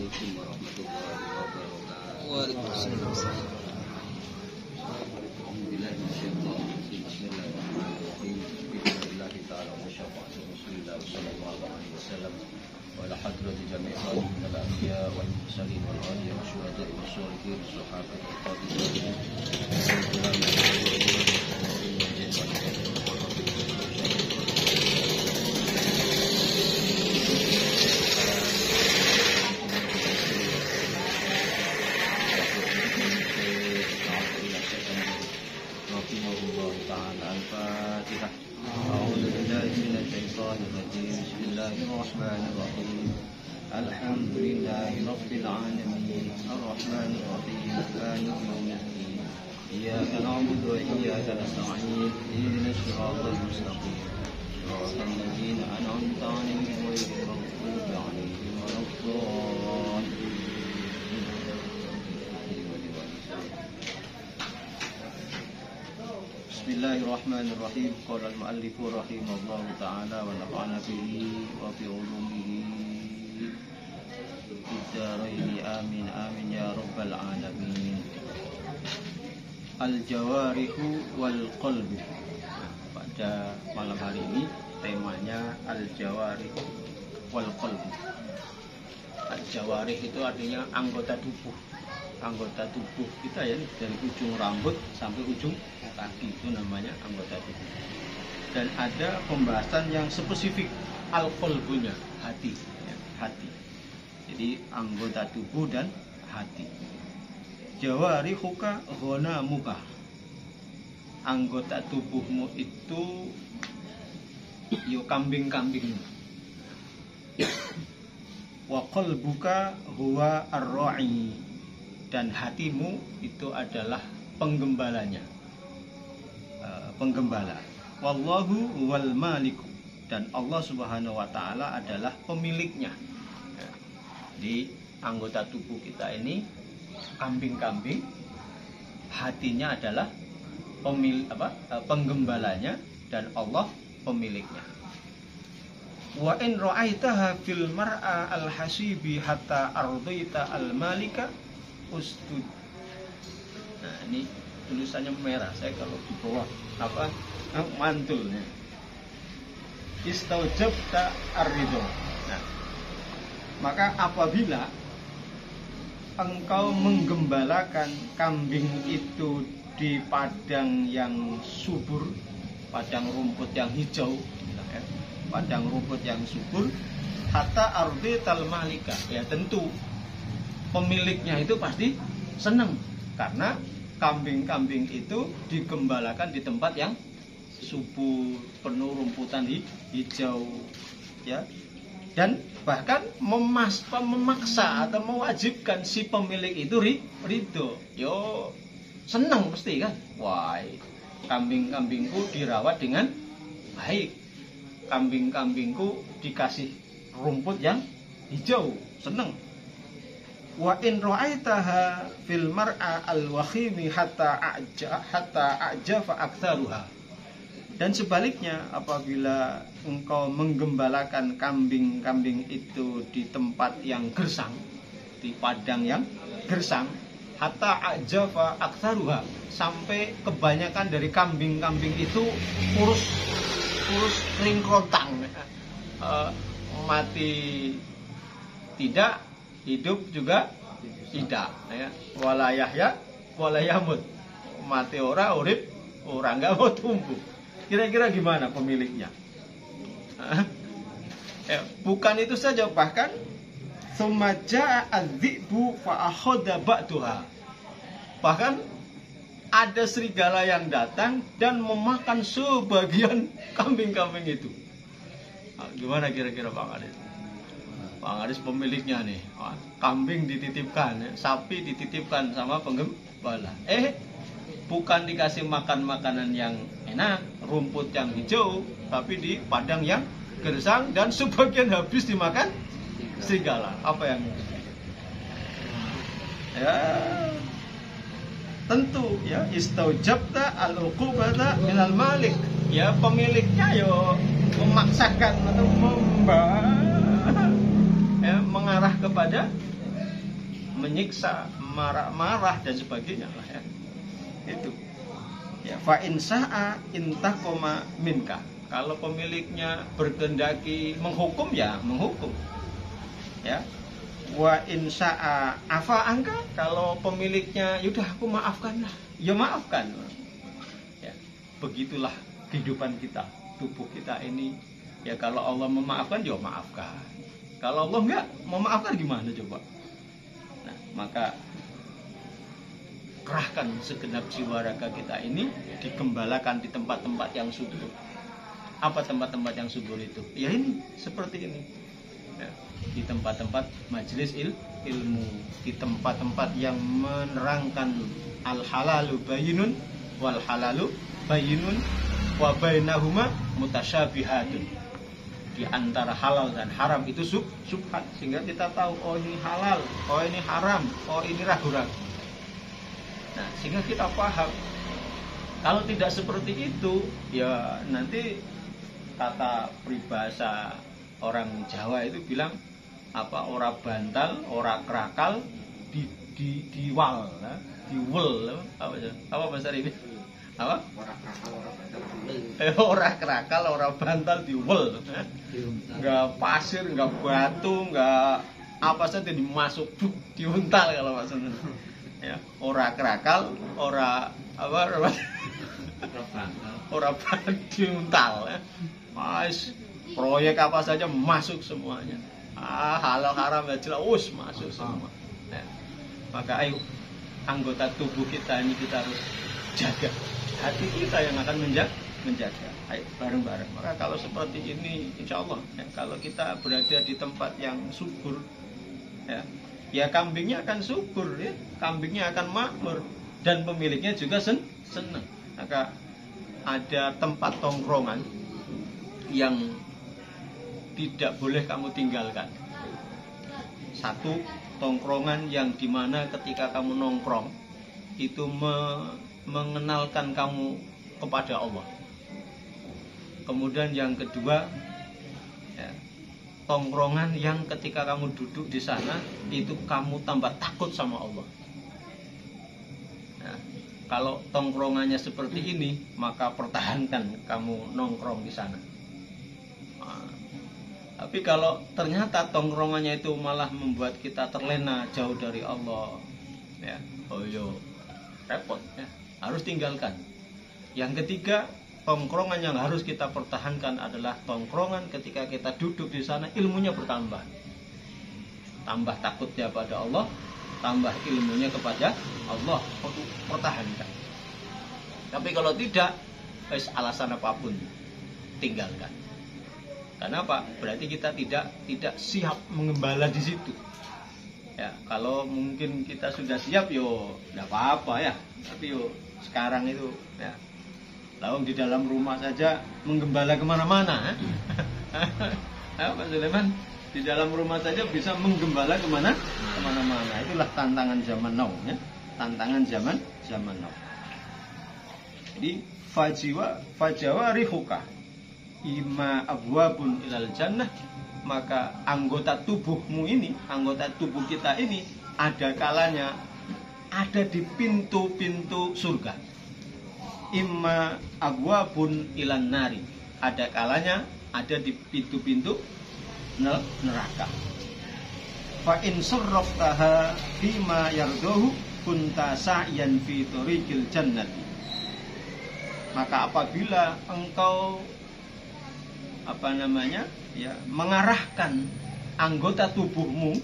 Assalamualaikum warahmatullahi wabarakatuh. Waalaikumsalam. Bismillahirrahmanirrahim. Bismillahi ta'ala wa syafa'ati Rasulillah sallallahu alaihi wasallam wa ala hadrati jami'i salihin al-anbiya wal mursalin wal awliya wa syuhada'i wa sholihin sahabat al-tabi'in. Al-Fatihah. A'udzu billahi minasy syaithanir rajim. Bismillahirrahmanirrahim. Alhamdulillahi rabbil alamin. Arrahmanir rahim. Maliki yaumiddin. Iyyaka na'budu wa iyyaka nasta'in. Ihdinas siratal mustaqim. Shiratal ladzina an'amta 'alaihim ghairil maghdubi 'alaihim waladdallin. Bismillahirrahmanirrahim. Qala al-mu'allifu rahimahullahu ta'ala wa nafa'ana bihi wa bi ulumihi fid-dharain amin amin ya rabbal alamin. Al-jawarihu wal qalbu. Pada malam hari ini temanya al-jawarihu wal qalbu. Al-jawarih itu artinya anggota tubuh. Anggota tubuh kita ya, dari ujung rambut sampai ujung kaki, itu namanya anggota tubuh. Dan ada pembahasan yang spesifik, al-qalbunya, hati ya, hati. Jadi anggota tubuh dan hati. Jawarihuka ghanamuka. Anggota tubuhmu itu yo kambing-kambingmu. Wa qalbuka huwa ar-ra'i. Dan hatimu itu adalah penggembalanya, penggembala. Wallahu wal maliku. Dan Allah subhanahu wa ta'ala adalah pemiliknya. Di anggota tubuh kita ini kambing-kambing, hatinya adalah penggembalanya, dan Allah pemiliknya. Wa in ra'aitaha fil mar'a al-hasibi hatta ardaita al-malika ustud. Nah, ini tulisannya merah. Saya kalau di bawah mantulnya. Istaujabta ar-ridho. Nah, maka apabila engkau menggembalakan kambing itu di padang yang subur, padang rumput yang hijau, ya, padang rumput yang subur, hatta ardital malika, ya tentu pemiliknya itu pasti senang karena kambing-kambing itu digembalakan di tempat yang subur, penuh rumputan hijau, ya. Dan bahkan memaksa atau mewajibkan si pemilik itu ridho. Yo senang mesti kan. Wah, kambing-kambingku dirawat dengan baik. Kambing-kambingku dikasih rumput yang hijau, senang. Wa in ra'aitaha fil mar'a al-wakhimi hatta a'jafa aktsaruha. Dan sebaliknya, apabila engkau menggembalakan kambing-kambing itu di tempat yang gersang, di padang yang gersang, hatta a'jafa aktsaruha, sampai kebanyakan dari kambing-kambing itu kurus kering kerontang, mati tidak, hidup juga tidak, ya. Wala yahya wala yamut. Mati ora, urip ora, enggak mau tumbuh. Kira-kira gimana pemiliknya? Bukan itu saja, bahkan tsumma jaa adz-dzi'bu fa akhadha ba'daha. Bahkan ada serigala yang datang dan memakan sebagian kambing-kambing itu. Gimana kira-kira Bang Adis? Bang Aris pemiliknya nih, kambing dititipkan, sapi dititipkan sama penggembala. Bukan dikasih makan makanan yang enak, rumput yang hijau, tapi di padang yang gersang dan sebagian habis dimakan serigala. Apa yang ya tentu ya, istaujabta al-uqubata minal malik. Ya pemiliknya yo memaksakan atau mengarah kepada menyiksa, marah-marah dan sebagainya lah ya. Itu. Ya, fa in sa'a intaqama minka. Kalau pemiliknya berkehendaki menghukum ya menghukum. Ya. Wa in sa'a afa angka, kalau pemiliknya yaudah aku maafkan lah. Ya maafkan. Ya. Begitulah kehidupan kita, tubuh kita ini. Ya kalau Allah memaafkan ya maafkan. Kalau Allah enggak memaafkan gimana coba? Nah, maka kerahkan segenap jiwa raga kita ini digembalakan di tempat-tempat yang subur. Apa tempat-tempat yang subur itu? Ya ini, seperti ini. Ya, di tempat-tempat majelis ilmu, di tempat-tempat yang menerangkan al-halalu bayyinun wal halalu bayyinun wa bainahuma mutasyabihatun. Di antara halal dan haram itu subhat, sehingga kita tahu oh ini halal, oh ini haram, oh ini ragu-ragu. Nah, sehingga kita paham. Kalau tidak seperti itu, ya nanti kata peribahasa orang Jawa itu bilang apa, ora bantal, ora krakal, diwal, diwel, apa bahasa ini? Apa? Ora krakal, ora bantal, diwel. Enggak pasir, enggak batu, enggak apa saja dimasuk diuntal kalau maksudnya. Ya, ora krakal, ora apa? Ora bantal, diuntal. Mas, proyek apa saja masuk semuanya. Halal haram ya jelas masuk semua. Ya. Maka ayo anggota tubuh kita ini kita harus jaga. Hati kita yang akan menjaga. Ayo bareng-bareng. Maka kalau seperti ini insya Allah ya, kalau kita berada di tempat yang subur ya kambingnya akan subur ya. Kambingnya akan makmur dan pemiliknya juga senang. Maka ada tempat tongkrongan yang tidak boleh kamu tinggalkan. Satu, tongkrongan yang dimana ketika kamu nongkrong itu mengenalkan kamu kepada Allah. Kemudian yang kedua, ya, tongkrongan yang ketika kamu duduk di sana itu kamu tambah takut sama Allah. Nah, kalau tongkrongannya seperti ini, maka pertahankan kamu nongkrong di sana. Tapi kalau ternyata tongkrongannya itu malah membuat kita terlena jauh dari Allah, ya, repot, ya, harus tinggalkan. Yang ketiga, tongkrongan yang harus kita pertahankan adalah tongkrongan ketika kita duduk di sana ilmunya bertambah, tambah takutnya pada Allah, tambah ilmunya kepada Allah, pertahankan. Tapi kalau tidak, alasan apapun tinggalkan. Kenapa? Berarti kita tidak siap mengembala di situ. Ya, kalau mungkin kita sudah siap, yo, tidak apa-apa ya. Tapi yo sekarang itu, ya, lalu di dalam rumah saja menggembala kemana-mana. Pak Sulaiman, di dalam rumah saja bisa menggembala kemana-mana. Itulah tantangan zaman now, ya. Tantangan zaman now. Jadi fajawa rihuka ima abwabun ilal jannah, maka anggota tubuhmu ini, anggota tubuh kita ini ada kalanya ada di pintu-pintu surga. Imma abwabun ilan nari, ada kalanya ada di pintu-pintu neraka. Fa in sarraftaha bima yardahu kunta sa'yan fi tariqil jannati. Maka apabila engkau mengarahkan anggota tubuhmu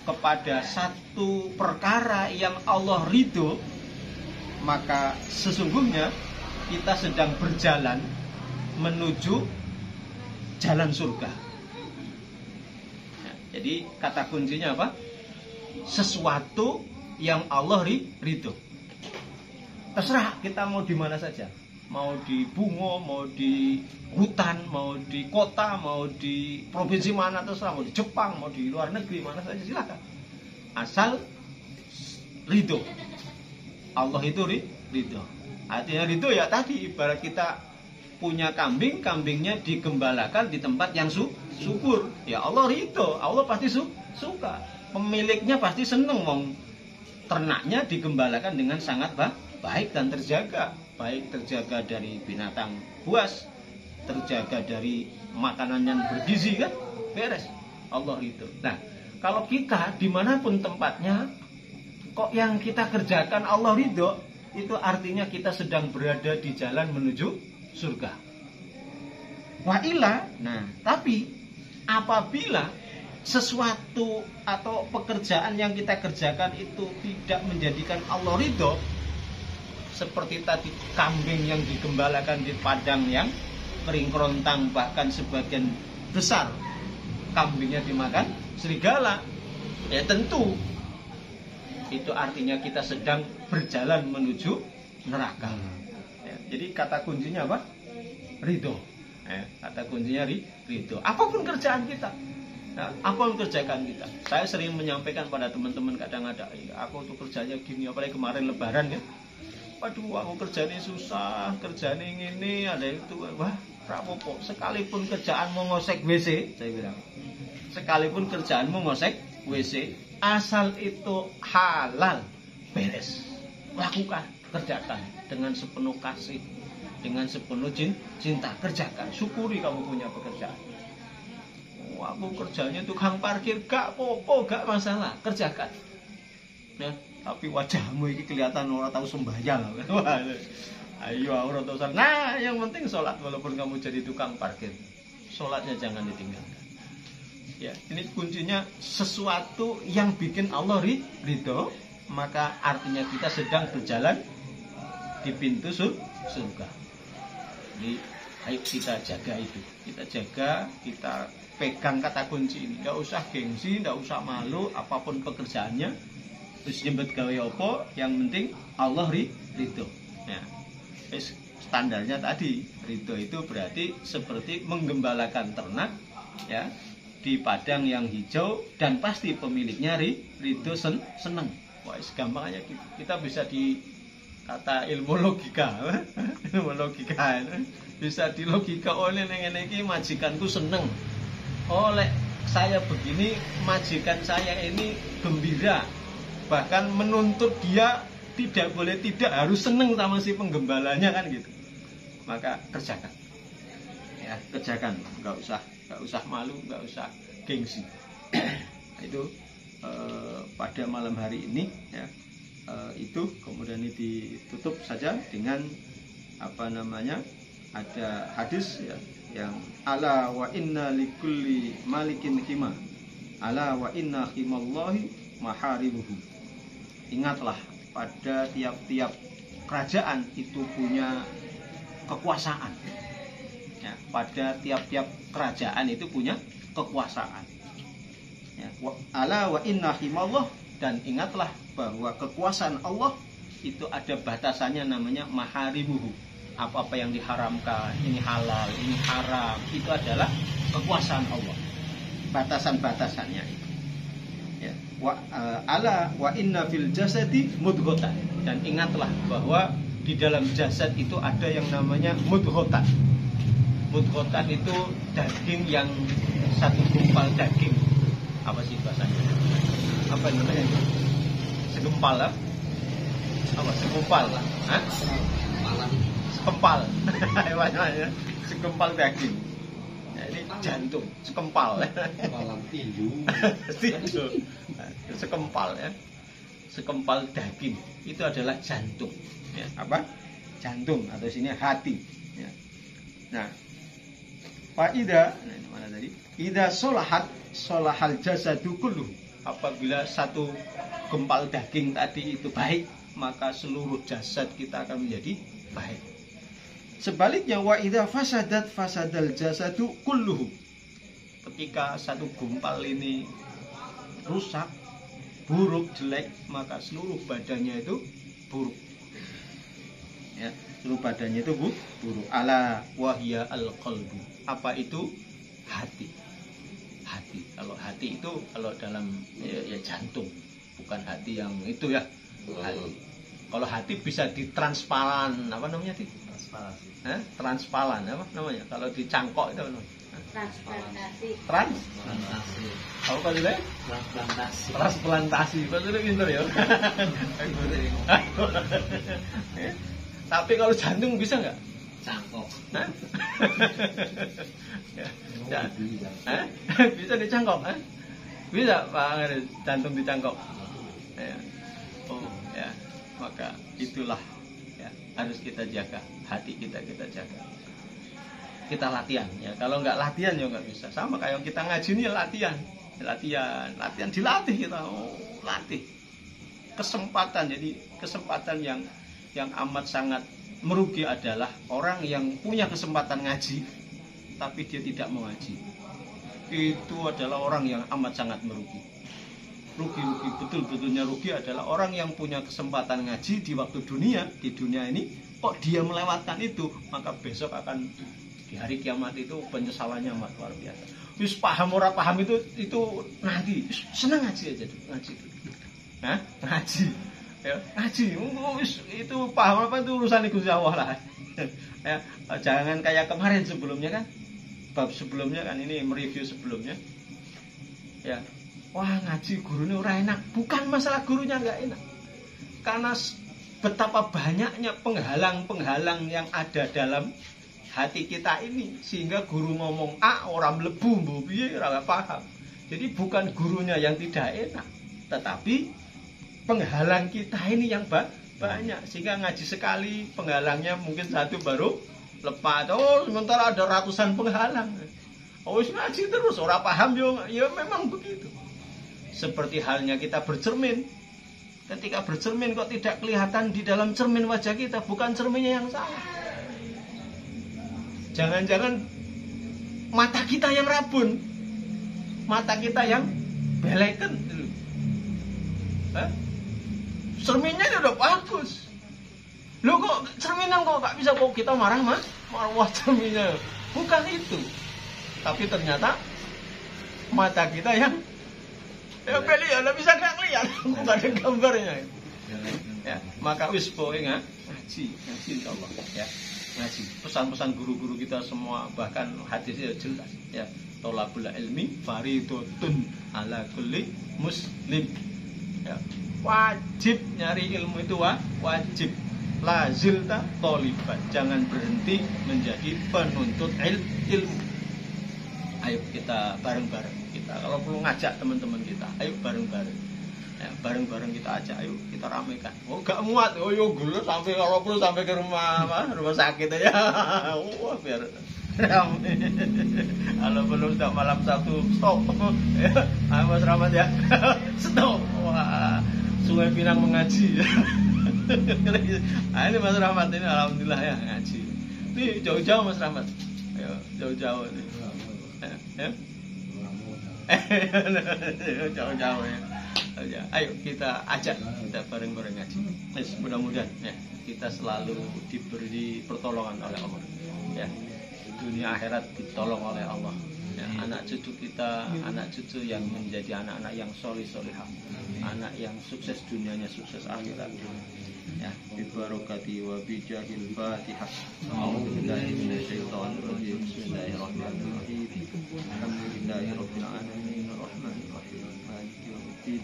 kepada satu perkara yang Allah ridho, maka sesungguhnya kita sedang berjalan menuju jalan surga. Nah, jadi kata kuncinya apa? Sesuatu yang Allah ridho. Terserah kita mau di mana saja. Mau di Bungo, mau di hutan, mau di kota, mau di provinsi mana terserah, mau di Jepang, mau di luar negeri, mana saja silakan. Asal ridho. Allah itu ridho. Artinya ridho ya tadi ibarat kita punya kambing, kambingnya digembalakan di tempat yang subur. Ya Allah ridho, Allah pasti suka. pemiliknya pasti seneng, wong ternaknya digembalakan dengan sangat baik dan terjaga. Baik terjaga dari binatang buas, terjaga dari makanan yang bergizi, kan beres, Allah itu. Nah, kalau kita dimanapun tempatnya, kok yang kita kerjakan Allah ridho, itu artinya kita sedang berada di jalan menuju surga. Wa'ila, nah tapi apabila sesuatu atau pekerjaan yang kita kerjakan itu tidak menjadikan Allah ridho, seperti tadi kambing yang digembalakan di padang yang kering kerontang, bahkan sebagian besar kambingnya dimakan serigala, ya tentu itu artinya kita sedang berjalan menuju neraka. Ya, jadi kata kuncinya apa? Ridho. Ya, kata kuncinya ridho. Apapun kerjaan kita, nah, apapun kerjaan kita. Saya sering menyampaikan pada teman-teman kadang-kadang, aku tuh kerjanya gini, apalagi kemarin Lebaran ya. Waduh, aku kerjanya susah, kerjanya ini, ada itu. Wah, rapopo. Sekalipun kerjaan mau ngosek WC, saya bilang. Sekalipun kerjaan mau ngosek WC, asal itu halal, beres. Lakukan, kerjakan dengan sepenuh kasih, dengan sepenuh cinta, kerjakan. Syukuri kamu punya pekerjaan. Oh, aku kerjanya tukang parkir, gak popo, gak masalah, kerjakan. Ya, tapi wajahmu ini kelihatan orang tahu sembahyang. Ayo orang tahu sholat. Nah, yang penting sholat, walaupun kamu jadi tukang parkir, sholatnya jangan ditinggalkan. Ya, ini kuncinya, sesuatu yang bikin Allah ridho, maka artinya kita sedang berjalan di pintu surga. Jadi ayo kita jaga itu, kita jaga, kita pegang kata kunci ini. Nggak usah gengsi, nggak usah malu, apapun pekerjaannya. Terus nyebut gawe apa, yang penting Allah ridho. Ya, standarnya tadi ridho itu berarti seperti menggembalakan ternak, ya, di padang yang hijau, dan pasti pemiliknya ridho, seneng. Wah, gampang aja kita bisa di kata ilmu logika, ilmu logika bisa di logika oleh nengeneki majikanku seneng. Oleh saya begini, majikan saya ini gembira, bahkan menuntut dia tidak boleh tidak harus seneng sama si penggembalanya, kan gitu. Maka kerjakan, ya kerjakan, nggak usah malu, nggak usah gengsi. Itu pada malam hari ini, ya, itu kemudian ini ditutup saja dengan apa namanya, ada hadis, ya, yang ala wa inna likulli malikin hima, ala wa inna himallahi maharibuhu. Ingatlah, pada tiap-tiap kerajaan itu punya kekuasaan. Ya, pada tiap-tiap kerajaan itu punya kekuasaan. Ya, ala wa inna himallah, dan ingatlah bahwa kekuasaan Allah itu ada batasannya, namanya maharibuhu. Apa-apa yang diharamkan, ini halal, ini haram, itu adalah kekuasaan Allah. Batasan-batasannya itu. Ya, ala wa inna fil jasadi mudghatan, dan ingatlah bahwa di dalam jasad itu ada yang namanya mudghatan. Mudghatan itu daging yang satu gumpal daging. Apa sih bahasanya? Apa namanya? Segempal lah. Apa segumpal lah? Hah? Sekempal. Segempal daging. Nah, ini jantung, sekempal. Malam tinju. Sekempal, ya. Sekempal daging itu adalah jantung. Ya, apa? Jantung, atau sini hati. Ya. Nah, faida, nah ini mana tadi? Ida solahal jasadu kulluh. Apabila satu gempal daging tadi itu baik, maka seluruh jasad kita akan menjadi baik. Sebaliknya, wa idza fasadal jasadu kulluhu. Ketika satu gumpal ini rusak, buruk, jelek, maka seluruh badannya itu buruk. Ya, seluruh badannya itu buruk. Ala wahya al-qalbu. Apa itu? Hati. Hati. Kalau hati itu, kalau dalam ya jantung, bukan hati yang itu, ya. Hati. Kalau hati bisa ditransparan, apa namanya sih? Transparan, apa namanya? Kalau dicangkok itu apa namanya? Transplantasi. Apa tadi? Transplantasi. Maksudnya pinter ya. Tapi kalau jantung bisa nggak? Cangkok. Bisa dicangkok? Bisa Pak, jantung dicangkok. Ya. Oh ya, maka itulah ya, harus kita jaga, hati kita jaga. Kita latihan ya, kalau nggak latihan ya nggak bisa. Sama kayak kita ngaji ini latihan dilatih kita, latih kesempatan. Jadi kesempatan yang amat sangat merugi adalah orang yang punya kesempatan ngaji tapi dia tidak mau ngaji. Itu adalah orang yang amat sangat merugi. Rugi betul-betulnya rugi adalah orang yang punya kesempatan ngaji di waktu di dunia ini kok dia melewatkan itu, maka besok akan di hari kiamat itu penyesalannya amat luar biasa. Wis paham ora paham itu nanti senang ngaji aja tuh, ngaji. Nah, ngaji. Ya, ngaji. Itu paham apa itu urusan Gusti Allah lah. Ya, jangan kayak kemarin sebelumnya kan. Bab sebelumnya kan ini mereview sebelumnya. Ya. Wah, ngaji gurunya ora enak. Bukan masalah gurunya enggak enak. Karena betapa banyaknya penghalang-penghalang yang ada dalam hati kita ini sehingga guru ngomong A orang mlebu mbok piye ora paham. Jadi bukan gurunya yang tidak enak, tetapi penghalang kita ini yang banyak sehingga ngaji sekali penghalangnya mungkin satu baru lepas. Oh, sementara ada ratusan penghalang. Oh, ngaji terus ora paham ya memang begitu. Seperti halnya kita bercermin. Ketika bercermin kok tidak kelihatan di dalam cermin wajah kita, bukan cerminnya yang salah. Jangan-jangan mata kita yang rabun, mata kita yang beleken. Cerminnya udah bagus. Loh kok cerminan kok gak bisa kok kita marah wah cerminnya. Bukan itu. Tapi ternyata mata kita yang beli ya, bisa nggak ngeliat, bukan ada gambarnya. Ya, maka wis pokoknya ngaji insyaallah ya. Ngaji. Pesan-pesan guru-guru kita semua bahkan hadisnya jelas ya. Thalabul ilmi fardhotun ala kulli muslim. Ya. Wajib nyari ilmu itu wajib. Lazilta thaliban. Jangan berhenti menjadi penuntut ilmu. Ayo kita bareng-bareng. Kita kalau perlu ngajak teman-teman kita, ayo bareng-bareng. Ya, bareng-bareng kita ajak, ayo kita ramaikan. Oh, gak muat. Oh, yo gula sampai kalau perlu sampai ke rumah sakit aja. Wah, biar ramai. Kalau belum sudah malam satu stop. Ya, Mas Rahmat ya. Stop. Wah, Sungai Pinang mengaji. Ini Mas Rahmat ini alhamdulillah ya ngaji. Ini jauh-jauh Mas Rahmat. Ayo, jauh-jauh ini. Ya. Jauh-jauh ya. Ayo kita ajak, kita bareng-bareng ngaji. Mudah-mudahan ya kita selalu diberi pertolongan oleh Allah. Ya. Dunia akhirat ditolong oleh Allah. Ya, anak cucu kita, anak cucu yang menjadi anak-anak yang solihah, anak yang sukses dunianya, sukses akhirat. Ya, bi barakati wa bi jahil Fatihah. A'udzubillahi minasyaitonir rajim. Bismillahirrahmanirrahim. Alhamdulillahirabbil alamin arrahmanir rahim maliki yaumiddin.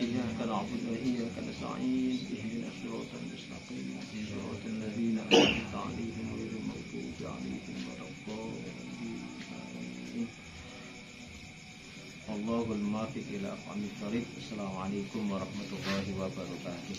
Iyyaka na'budu wa iyyaka nasta'in. Ihdinas siratal mustaqim. Siratal ladzina an'amta 'alaihim ghairil maghdubi 'alaihim waladdallin. Allahul muwaffiq ila aqwamit thoriq. Assalamualaikum warahmatullahi wabarakatuh.